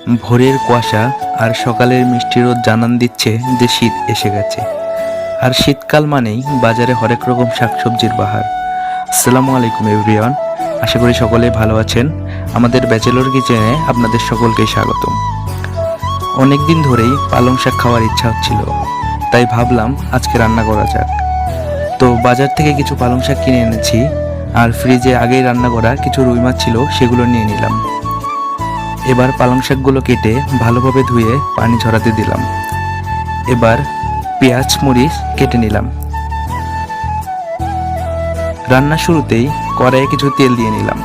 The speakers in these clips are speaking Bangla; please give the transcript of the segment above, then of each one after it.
ভোরের কুয়াশা আর সকালের মিষ্টি রোদ জানান দিচ্ছে যে শীত এসে গেছে। আর শীতকাল মানেই বাজারে হরেক রকম শাকসবজির বাহার। আসসালামু আলাইকুম এভরিওয়ান, আশা করি সকলে ভালো আছেন। আমাদের ব্যাচেলর কিচেনে আপনাদের সকলকে স্বাগতম। অনেক দিন ধরেই পালং শাক খাওয়ার ইচ্ছা হচ্ছিল, তাই ভাবলাম আজকে রান্না করা যাক। তো বাজার থেকে কিছু পালং শাক কিনে এনেছি, আর ফ্রিজে আগেই রান্না করা কিছু রুই মাছ ছিল, সেগুলো নিয়ে নিলাম। এবার পালং শাকগুলো কেটে ভালোভাবে ধুয়ে পানি ঝরাতে দিলাম। এবার পেঁয়াজ মরিচ কেটে নিলাম। রান্নার শুরুতেই কড়াইয়ে কিছু তেল দিয়ে নিলাম।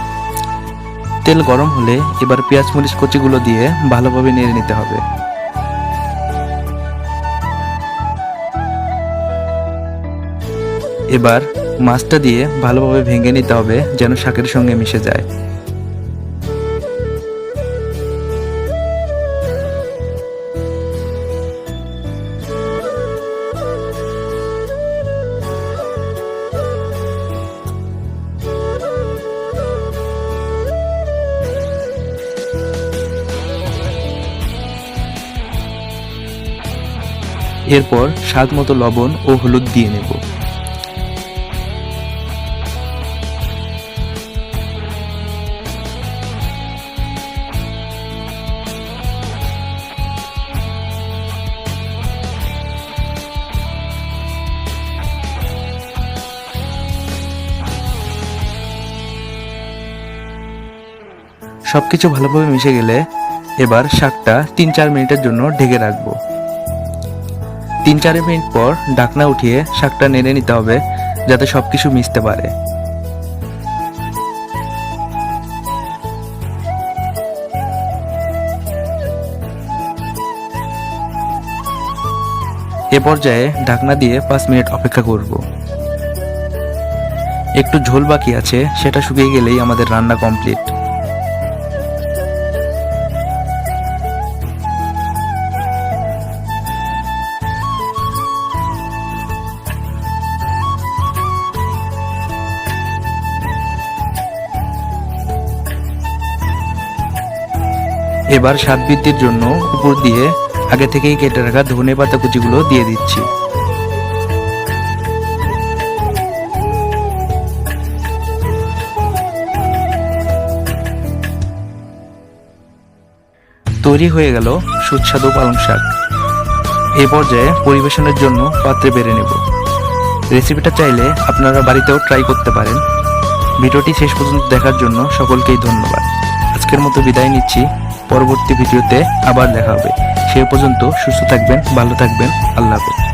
তেল গরম হলে এবার পেঁয়াজ মরিচ কচিগুলো দিয়ে ভালোভাবে নেড়ে নিতে হবে। এবার মাছটা দিয়ে ভালোভাবে ভেঙে নিতে হবে যেন শাকের সঙ্গে মিশে যায়। এরপর স্বাদ মতো লবণ ও হলুদ দিয়ে নেব। সবকিছু ভালোভাবে মিশে গেলে এবার শাকটা 3-4 মিনিটের জন্য ঢেকে রাখবো। 3-4 মিনিট পর ঢাকনা উঠিয়ে শাকটা নেড়ে নিতে হবে যাতে সবকিছু মিশতে পারে। এ পর্যায়ে ঢাকনা দিয়ে 5 মিনিট অপেক্ষা করব। একটু ঝোল বাকি আছে, সেটা শুকিয়ে গেলেই আমাদের রান্না কমপ্লিট। এবার স্বাদ বৃদ্ধির জন্য উপর দিয়ে আগে থেকেই কেটে রাখা ধনেপাতা কুচিগুলো দিয়ে দিচ্ছি। তৈরি হয়ে গেল সুস্বাদু পালং শাক। এই পর্যায়ে পরিবেশনের জন্য পাত্রে বেড়ে নেব। রেসিপিটা চাইলে আপনারা বাড়িতেও ট্রাই করতে পারেন। ভিডিওটি শেষ পর্যন্ত দেখার জন্য সকলকেই ধন্যবাদ। আজকের মতো বিদায় নিচ্ছি, পরবর্তী ভিডিওতে আবার দেখা হবে। সে পর্যন্ত সুস্থ থাকবেন, ভালো থাকবেন। আল্লাহ হাফেজ।